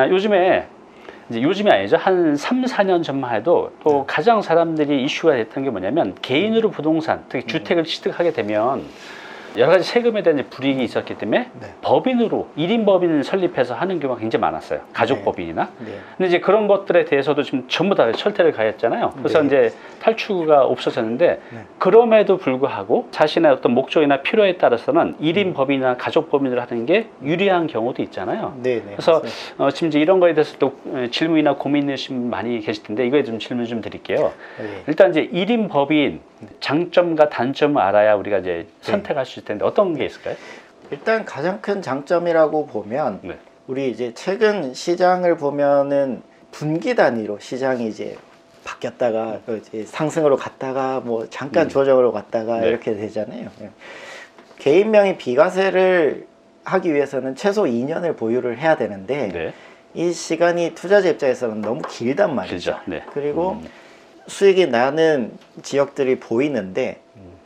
요즘에 이제 요즘이 아니죠. 한 3, 4년 전만 해도 또 가장 사람들이 이슈가 됐던 게 뭐냐면 개인으로 부동산, 특히 주택을 취득하게 되면 여러 가지 세금에 대한 이제 불이익이 있었기 때문에 법인으로 1인 법인을 설립해서 하는 경우가 굉장히 많았어요. 가족 법인이나. 근데 이제 그런 것들에 대해서도 지금 전부 다 철퇴를 가했잖아요. 그래서 이제 탈출구가 없어졌는데 그럼에도 불구하고 자신의 어떤 목적이나 필요에 따라서는 1인 법인이나 가족 법인을 하는 게 유리한 경우도 있잖아요. 그래서 지금 이제 이런 거에 대해서 또 질문이나 고민 있으신 분 많이 계실 텐데 이거에 좀 질문 좀 드릴게요. 일단 이제 1인 법인 장점과 단점을 알아야 우리가 이제 선택할 수 있을 텐데 어떤 게 있을까요? 일단 가장 큰 장점이라고 보면 우리 이제 최근 시장을 보면은 분기 단위로 시장이 이제 바뀌었다가 이제 상승으로 갔다가 뭐 잠깐 조정으로 갔다가 이렇게 되잖아요. 개인 명의 비과세를 하기 위해서는 최소 2년을 보유를 해야 되는데 이 시간이 투자자 입장에서는 너무 길단 말이죠. 그리고 수익이 나는 지역들이 보이는데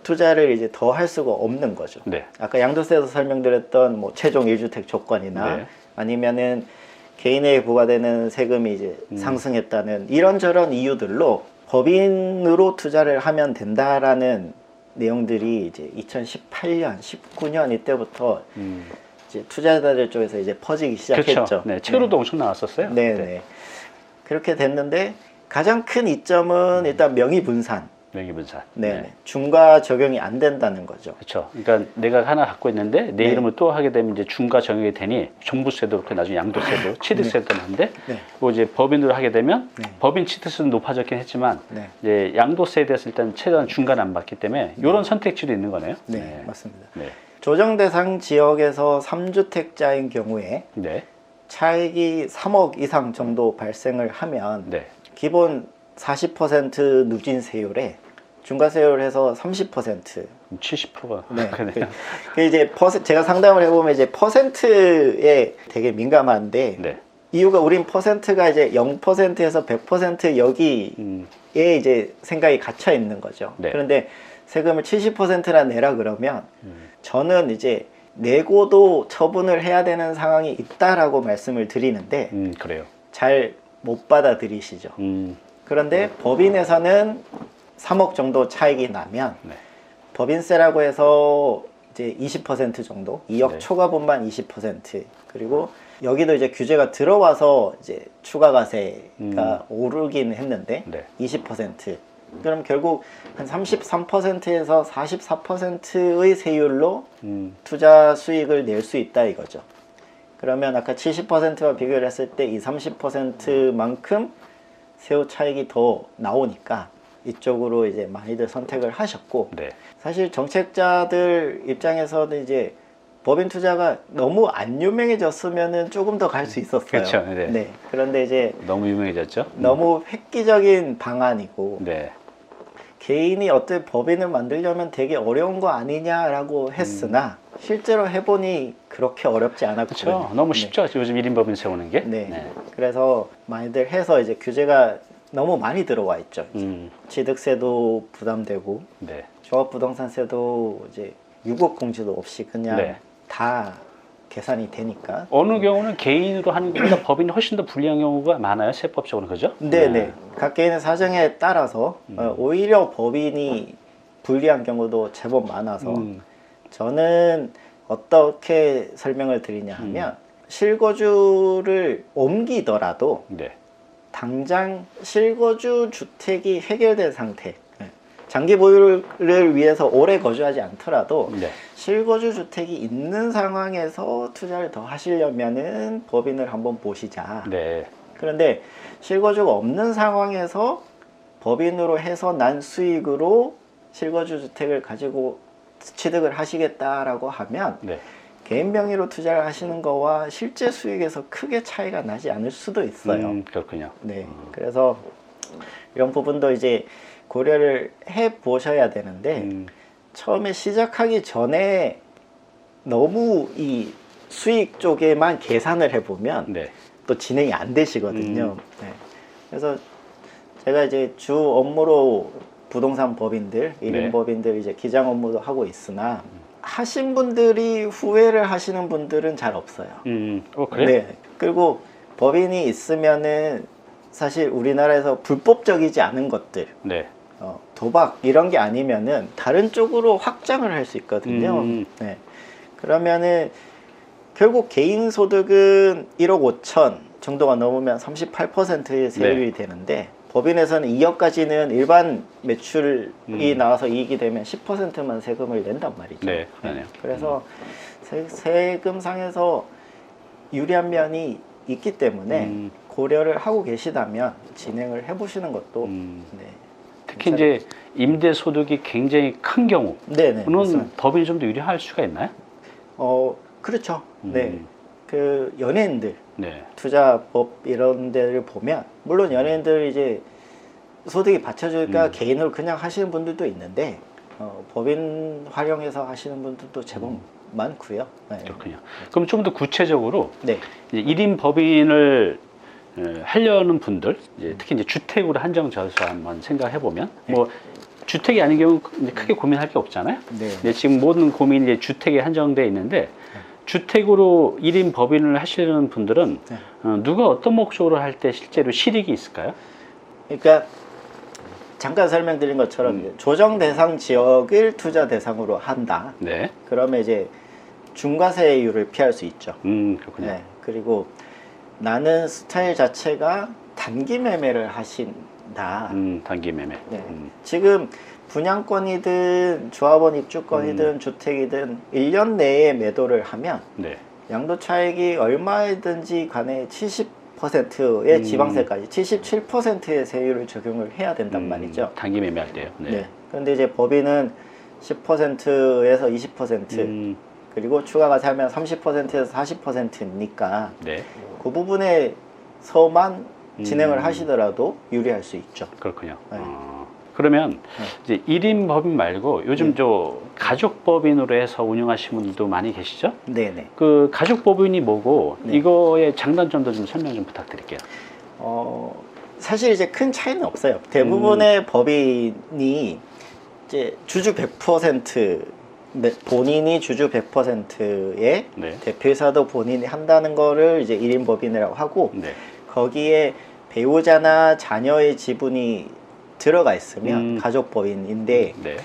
투자를 이제 더 할 수가 없는 거죠. 아까 양도세에서 설명드렸던 뭐 최종 1주택 조건이나 아니면은 개인에게 부과되는 세금이 이제 상승했다는 이런저런 이유들로 법인으로 투자를 하면 된다라는 내용들이 이제 2018년, 19년 이때부터 이제 투자자들 쪽에서 이제 퍼지기 시작했죠. 그렇죠. 책으로도 엄청 나왔었어요. 그렇게 됐는데 가장 큰 이점은 일단 명의분산. 중과 적용이 안 된다는 거죠. 그렇죠. 그러니까 내가 하나 갖고 있는데 내 이름을 또 하게 되면 이제 중과 적용이 되니 종부세도 그렇고 나중에 양도세도 취득세도 나는데 뭐 이제 법인으로 하게 되면 법인 취득세도 높아졌긴 했지만 이제 양도세에 대해서 일단 최대한 중과는 안 받기 때문에 이런 선택지도 있는 거네요. 맞습니다. 조정 대상 지역에서 3주택자인 경우에 차익이 3억 이상 정도 발생을 하면 기본 40% 누진세율에 중과세율을 해서 30% 70%가 그 이제 제가 상담을 해보면 이제 퍼센트에 되게 민감한데 이유가 우린 퍼센트가 이제 0%에서 100% 여기에 이제 생각이 갇혀 있는 거죠. 그런데 세금을 70%나 내라 그러면 저는 이제 내고도 처분을 해야 되는 상황이 있다라고 말씀을 드리는데 잘 못 받아들이시죠. 그런데 법인에서는 3억 정도 차익이 나면 법인세라고 해서 이제 20% 정도, 2억 초과분만 20%, 그리고 여기도 이제 규제가 들어와서 이제 추가과세가 오르긴 했는데 20%. 그럼 결국 한 33%에서 44%의 세율로 투자 수익을 낼 수 있다 이거죠. 그러면 아까 70%와 비교를 했을 때 이 30%만큼 세후 차익이 더 나오니까 이쪽으로 이제 많이들 선택을 하셨고 사실 정책자들 입장에서는 이제 법인 투자가 너무 안 유명해졌으면은 조금 더 갈 수 있었어요. 그런데 이제 너무 유명해졌죠. 너무 획기적인 방안이고 개인이 어떤 법인을 만들려면 되게 어려운 거 아니냐라고 했으나 실제로 해보니 그렇게 어렵지 않았거든요. 너무 쉽죠. 요즘 1인 법인 세우는 게. 그래서 많이들 해서 이제 규제가 너무 많이 들어와 있죠. 취득세도 부담되고 조합부동산세도 이제 유급 공제도 없이 그냥 다 계산이 되니까. 어느 경우는 개인으로 하는 것보다 법인이 훨씬 더 불리한 경우가 많아요. 세법적으로 그죠? 각 개인의 사정에 따라서 오히려 법인이 불리한 경우도 제법 많아서 저는 어떻게 설명을 드리냐 하면 실거주를 옮기더라도 당장 실거주 주택이 해결된 상태, 장기 보유를 위해서 오래 거주하지 않더라도 실거주 주택이 있는 상황에서 투자를 더 하시려면은 법인을 한번 보시자. 그런데 실거주가 없는 상황에서 법인으로 해서 난 수익으로 실거주 주택을 가지고 취득을 하시겠다라고 하면 개인 명의로 투자를 하시는 거와 실제 수익에서 크게 차이가 나지 않을 수도 있어요. 그렇군요. 그래서 이런 부분도 이제 고려를 해 보셔야 되는데 처음에 시작하기 전에 너무 이 수익 쪽에만 계산을 해보면 또 진행이 안 되시거든요. 그래서 제가 이제 주 업무로 부동산 법인들, 1인 법인들 이제 기장 업무도 하고 있으나 하신 분들이 후회를 하시는 분들은 잘 없어요. 그래요? 그리고 법인이 있으면은 사실 우리나라에서 불법적이지 않은 것들, 네. 도박 이런 게 아니면은 다른 쪽으로 확장을 할 수 있거든요. 네. 그러면은 결국 개인 소득은 1억 5천 정도가 넘으면 38%의 세율이 되는데 법인에서는 2억까지는 일반 매출이 나와서 이익이 되면 10%만 세금을 낸단 말이죠. 네, 그러네요. 그래서 세금상에서 유리한 면이 있기 때문에 고려를 하고 계시다면 진행을 해보시는 것도 네, 특히 이제 임대 소득이 굉장히 큰 경우는 네네, 법인이 좀 더 유리할 수가 있나요? 그렇죠. 네, 그 연예인들 네. 투자법 이런 데를 보면 물론 연예인들 이제 소득이 받쳐주니까 개인으로 그냥 하시는 분들도 있는데 법인 활용해서 하시는 분들도 제법 많고요. 네. 그렇군요. 그럼 좀 더 구체적으로 네. 이제 1인 법인을 하려는 분들, 이제 특히 이제 주택으로 한정 지어서 한번 생각해 보면, 뭐 주택이 아닌 경우 이제 크게 고민할 게 없잖아요. 네. 근데 지금 모든 고민이 이제 주택에 한정돼 있는데, 주택으로 1인 법인을 하시려는 분들은 누가 어떤 목적으로 할 때 실제로 실익이 있을까요? 그러니까 잠깐 설명드린 것처럼 이제 조정 대상 지역을 투자 대상으로 한다. 네. 그러면 이제 중과세율을 피할 수 있죠. 그렇군요. 네. 그리고 나는 스타일 자체가 단기 매매를 하신다. 단기 매매. 네. 지금 분양권이든 조합원 입주권이든 주택이든 1년 내에 매도를 하면 네. 양도 차익이 얼마든지 간에 70%의 지방세까지 77%의 세율을 적용을 해야 된단 말이죠. 단기 매매할 때요. 네. 네. 그런데 이제 법인은 10%에서 20% 그리고 추가가 살면 30%에서 40%니까 네. 그 부분에서만 진행을 하시더라도 유리할 수 있죠. 그렇군요. 네. 그러면 이제 1인 법인 말고 요즘 저 가족 법인으로 해서 운영하시는 분들도 많이 계시죠? 네네. 그 가족 법인이 뭐고 네. 이거의 장단점도 좀 설명 좀 부탁드릴게요. 사실 이제 큰 차이는 없어요. 대부분의 법인이 이제 주주 100% 본인이 주주 100%의 네. 대표이사도 본인이 한다는 거를 이제 1인 법인이라고 하고 네. 거기에 배우자나 자녀의 지분이 들어가 있으면 가족 법인인데 네.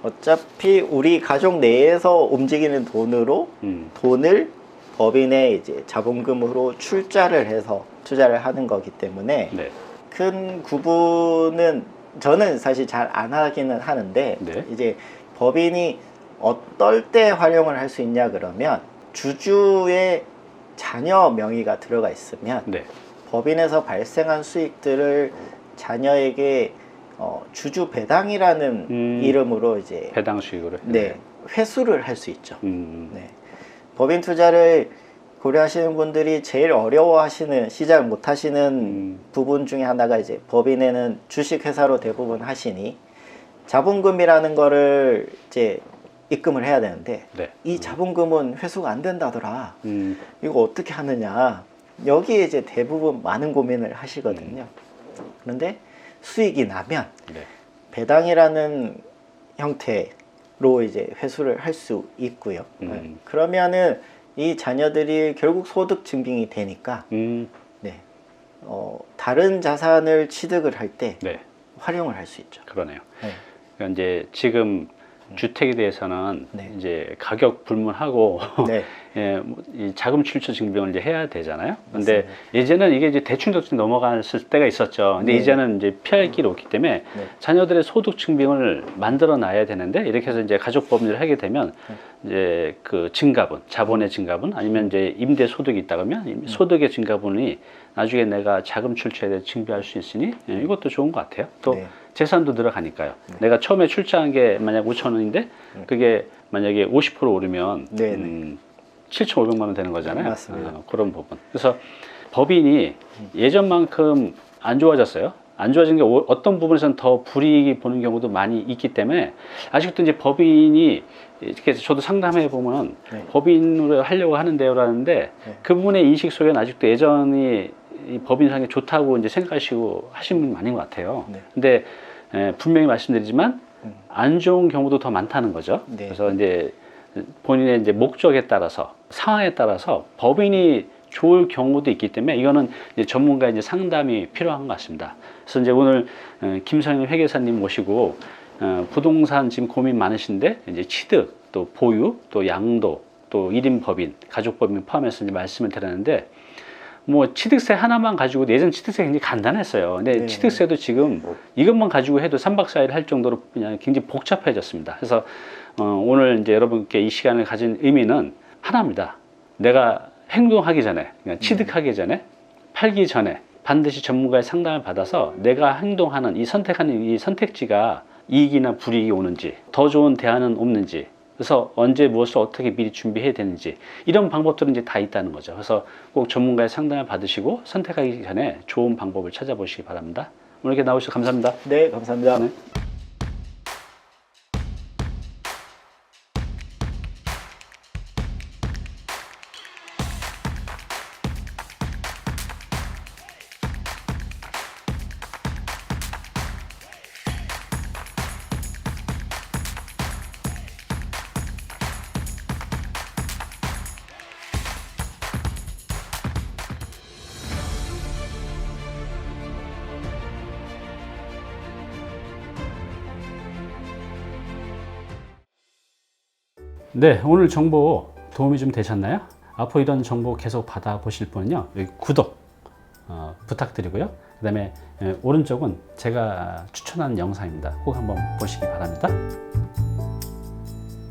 어차피 우리 가족 내에서 움직이는 돈으로 돈을 법인의 이제 자본금으로 출자를 해서 투자를 하는 거기 때문에 네. 큰 구분은 저는 사실 잘 안 하기는 하는데 네. 이제 법인이 어떨 때 활용을 할 수 있냐 그러면 주주의 자녀 명의가 들어가 있으면 네. 법인에서 발생한 수익들을 자녀에게 주주 배당이라는 이름으로 이제 배당 수익으로 네, 회수를 할 수 있죠. 네. 법인 투자를 고려하시는 분들이 제일 어려워하시는 시작 못 하시는 부분 중에 하나가 이제 법인에는 주식 회사로 대부분 하시니 자본금이라는 거를 이제 입금을 해야 되는데 네. 이 자본금은 회수가 안 된다더라. 이거 어떻게 하느냐. 여기에 이제 대부분 많은 고민을 하시거든요. 그런데 수익이 나면 네. 배당이라는 형태로 이제 회수를 할 수 있고요. 그러면은 이 자녀들이 결국 소득 증빙이 되니까 네. 다른 자산을 취득을 할 때 네. 활용을 할 수 있죠. 그러네요. 네. 그러니까 이제 지금 주택에 대해서는 네. 이제 가격 불문하고 네. 예, 이 자금 출처 증빙을 이제 해야 되잖아요. 근데 맞습니다. 예전에는 이게 이제 대충대충 넘어갔을 때가 있었죠. 근데 네. 이제는 이제 피할 길이 없기 때문에 네. 자녀들의 소득 증빙을 만들어 놔야 되는데 이렇게 해서 이제 가족 법인을 하게 되면 이제 그 증가분, 자본의 증가분 아니면 이제 임대 소득이 있다 그러면 소득의 증가분이 나중에 내가 자금 출처에 대해 증빙할 수 있으니 예, 이것도 좋은 것 같아요. 또 네. 재산도 늘어가니까요. 내가 처음에 출자한 게 만약 5천 원인데 그게 만약에 50% 오르면 네. 7,500만 원 되는 거잖아요. 맞습니다. 그런 부분. 그래서 법인이 예전만큼 안 좋아졌어요. 안 좋아진 게 어떤 부분에서는 더 불이익이 보는 경우도 많이 있기 때문에 아직도 이제 법인이 이렇게 저도 상담해 보면 네. 법인으로 하려고 하는데요라는데 네. 그 부분의 인식 속에는 아직도 예전이 이 법인상이 좋다고 이제 생각하시고 하시는 분 많은 것 같아요. 네. 근데 분명히 말씀드리지만 안 좋은 경우도 더 많다는 거죠. 네. 그래서 이제 본인의 이제 목적에 따라서 상황에 따라서 법인이 좋을 경우도 있기 때문에 이거는 이제 전문가의 이제 상담이 필요한 것 같습니다. 그래서 이제 오늘 김성현 회계사님 모시고 부동산 지금 고민 많으신데 이제 취득, 또 보유, 또 양도, 또 1인 법인, 가족 법인 포함해서 이제 말씀을 드렸는데 뭐 취득세 하나만 가지고 예전 취득세 굉장히 간단했어요. 근데 네. 취득세도 지금 이것만 가지고 해도 3박 4일 할 정도로 그냥 굉장히 복잡해졌습니다. 그래서 오늘 이제 여러분께 이 시간을 가진 의미는 하나입니다. 내가 행동하기 전에, 그러니까 취득하기 전에, 팔기 전에 반드시 전문가의 상담을 받아서 내가 행동하는 이 선택하는 이 선택지가 이익이나 불이익이 오는지, 더 좋은 대안은 없는지, 그래서 언제 무엇을 어떻게 미리 준비해야 되는지 이런 방법들은 이제 다 있다는 거죠. 그래서 꼭 전문가의 상담을 받으시고 선택하기 전에 좋은 방법을 찾아보시기 바랍니다. 오늘 이렇게 나오셔서 감사합니다. 네, 감사합니다. 네. 네, 오늘 정보 도움이 좀 되셨나요? 앞으로 이런 정보 계속 받아보실 분은요, 여기 구독 부탁드리고요. 그 다음에 오른쪽은 제가 추천한 영상입니다. 꼭 한번 보시기 바랍니다.